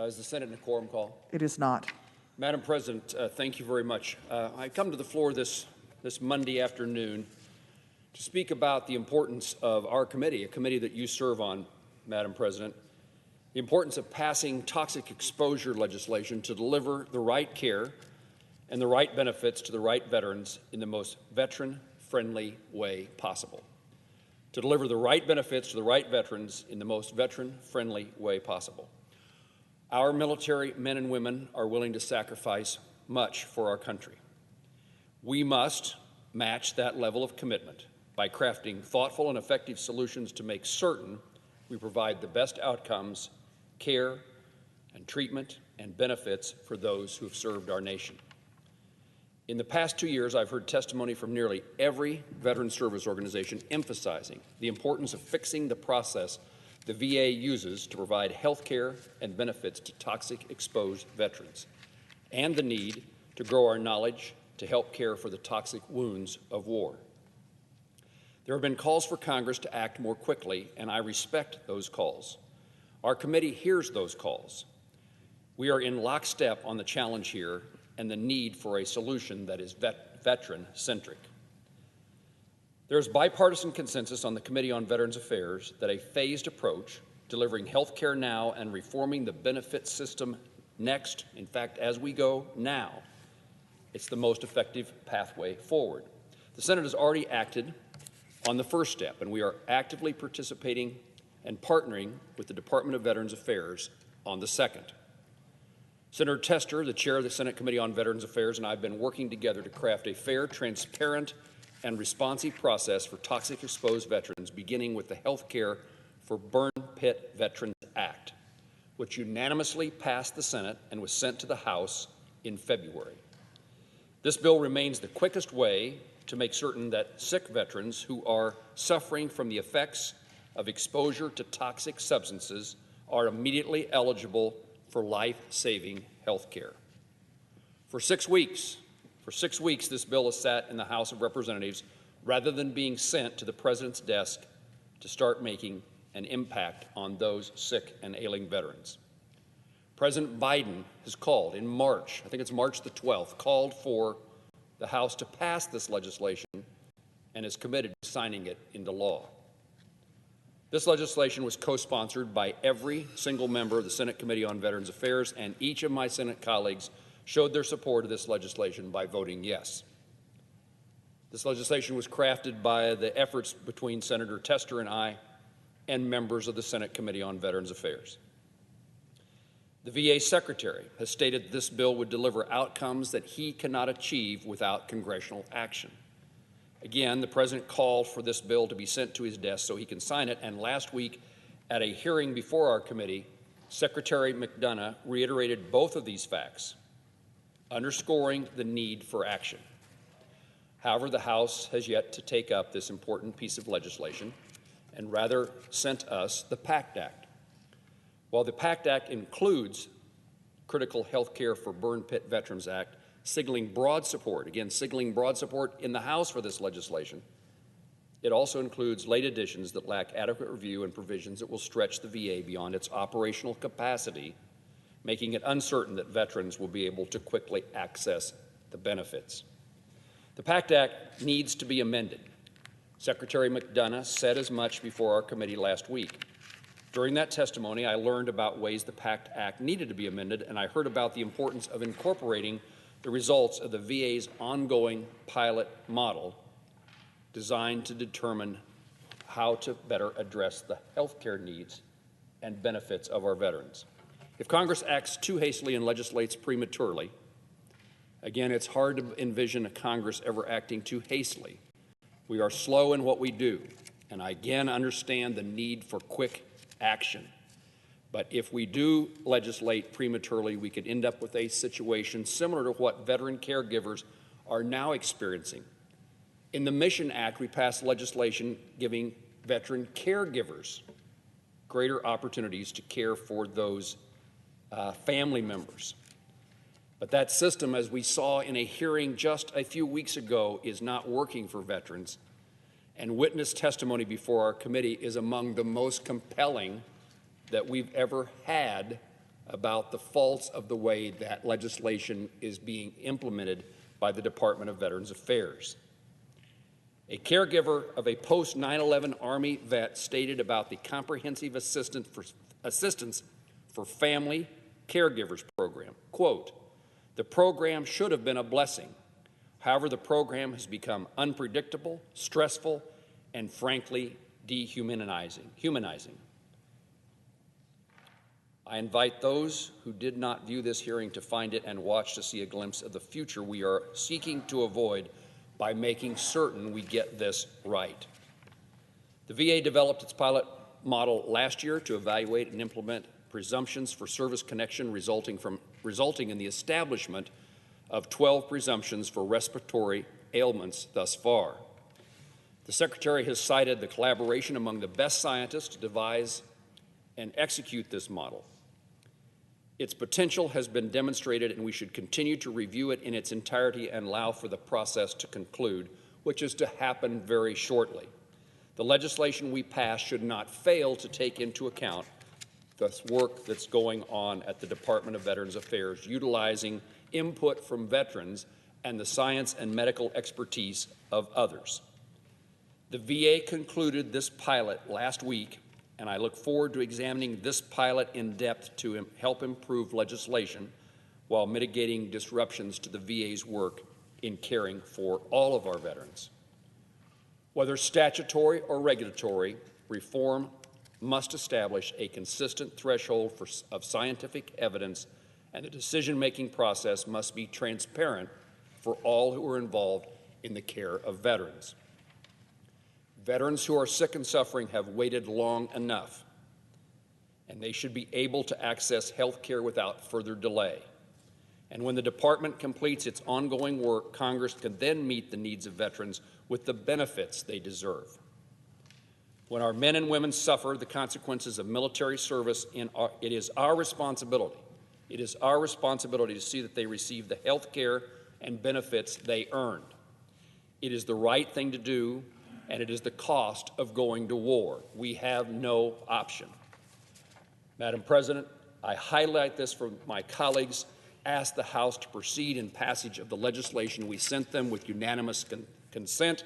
Is the Senate in a quorum call? It is not. Madam President, thank you very much. I come to the floor this Monday afternoon to speak about the importance of our committee, a committee that you serve on, Madam President, the importance of passing toxic exposure legislation to deliver the right care and the right benefits to the right veterans in the most veteran-friendly way possible. To deliver the right benefits to the right veterans in the most veteran-friendly way possible. Our military men and women are willing to sacrifice much for our country. We must match that level of commitment by crafting thoughtful and effective solutions to make certain we provide the best outcomes, care, and treatment and benefits for those who have served our nation. In the past 2 years, I've heard testimony from nearly every veteran service organization emphasizing the importance of fixing the process the VA uses to provide health care and benefits to toxic exposed veterans, and the need to grow our knowledge to help care for the toxic wounds of war. There have been calls for Congress to act more quickly, and I respect those calls. Our committee hears those calls. We are in lockstep on the challenge here and the need for a solution that is veteran-centric. There is bipartisan consensus on the Committee on Veterans Affairs that a phased approach, delivering health care now and reforming the benefit system next, in fact, as we go now, it's the most effective pathway forward. The Senate has already acted on the first step, and we are actively participating and partnering with the Department of Veterans Affairs on the second. Senator Tester, the chair of the Senate Committee on Veterans Affairs, and I have been working together to craft a fair, transparent, and responsive process for toxic exposed veterans, beginning with the Health Care for Burn Pit Veterans Act, which unanimously passed the Senate and was sent to the House in February. This bill remains the quickest way to make certain that sick veterans who are suffering from the effects of exposure to toxic substances are immediately eligible for life-saving health care. For 6 weeks, this bill has sat in the House of Representatives rather than being sent to the President's desk to start making an impact on those sick and ailing veterans. President Biden has called in March, I think it's March the 12th, called for the House to pass this legislation and is committed to signing it into law. This legislation was co-sponsored by every single member of the Senate Committee on Veterans Affairs, and each of my Senate colleagues showed their support of this legislation by voting yes. This legislation was crafted by the efforts between Senator Tester and I and members of the Senate Committee on Veterans Affairs. The VA Secretary has stated this bill would deliver outcomes that he cannot achieve without congressional action. Again, the President called for this bill to be sent to his desk so he can sign it, and last week at a hearing before our committee, Secretary McDonough reiterated both of these facts, underscoring the need for action. However, the House has yet to take up this important piece of legislation and rather sent us the Pact Act. While the Pact Act includes Critical Health Care for Burn Pit Veterans Act, signaling broad support in the House for this legislation, it also includes late additions that lack adequate review and provisions that will stretch the VA beyond its operational capacity, making it uncertain that veterans will be able to quickly access the benefits. The Pact Act needs to be amended. Secretary McDonough said as much before our committee last week. During that testimony, I learned about ways the Pact Act needed to be amended, and I heard about the importance of incorporating the results of the VA's ongoing pilot model designed to determine how to better address the health care needs and benefits of our veterans. If Congress acts too hastily and legislates prematurely, again, it's hard to envision a Congress ever acting too hastily. We are slow in what we do, and I again understand the need for quick action. But if we do legislate prematurely, we could end up with a situation similar to what veteran caregivers are now experiencing. In the Mission Act, we passed legislation giving veteran caregivers greater opportunities to care for those family members. But that system, as we saw in a hearing just a few weeks ago, is not working for veterans. And witness testimony before our committee is among the most compelling that we've ever had about the faults of the way that legislation is being implemented by the Department of Veterans Affairs. A caregiver of a post-9/11 Army vet stated about the Comprehensive Assistance for Family Caregivers program, quote, "The program should have been a blessing. However, the program has become unpredictable, stressful, and frankly, humanizing. I invite those who did not view this hearing to find it and watch to see a glimpse of the future we are seeking to avoid by making certain we get this right." The VA developed its pilot model last year to evaluate and implement presumptions for service connection resulting in the establishment of 12 presumptions for respiratory ailments thus far. The Secretary has cited the collaboration among the best scientists to devise and execute this model. Its potential has been demonstrated, and we should continue to review it in its entirety and allow for the process to conclude, which is to happen very shortly. The legislation we pass should not fail to take into account the work that's going on at the Department of Veterans Affairs, utilizing input from veterans and the science and medical expertise of others. The VA concluded this pilot last week, and I look forward to examining this pilot in depth to help improve legislation while mitigating disruptions to the VA's work in caring for all of our veterans. Whether statutory or regulatory, reform must establish a consistent threshold of scientific evidence, and the decision-making process must be transparent for all who are involved in the care of veterans. Veterans who are sick and suffering have waited long enough, and they should be able to access health care without further delay. And when the Department completes its ongoing work, Congress can then meet the needs of veterans with the benefits they deserve. When our men and women suffer the consequences of military service, it is our responsibility. It is our responsibility to see that they receive the health care and benefits they earned. It is the right thing to do, and it is the cost of going to war. We have no option. Madam President, I highlight this for my colleagues, ask the House to proceed in passage of the legislation we sent them with unanimous consent,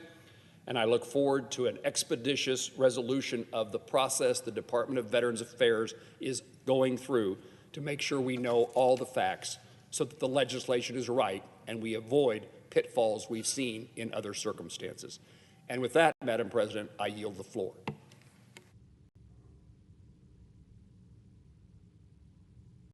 and I look forward to an expeditious resolution of the process the Department of Veterans Affairs is going through to make sure we know all the facts so that the legislation is right and we avoid pitfalls we've seen in other circumstances. And with that, Madam President, I yield the floor.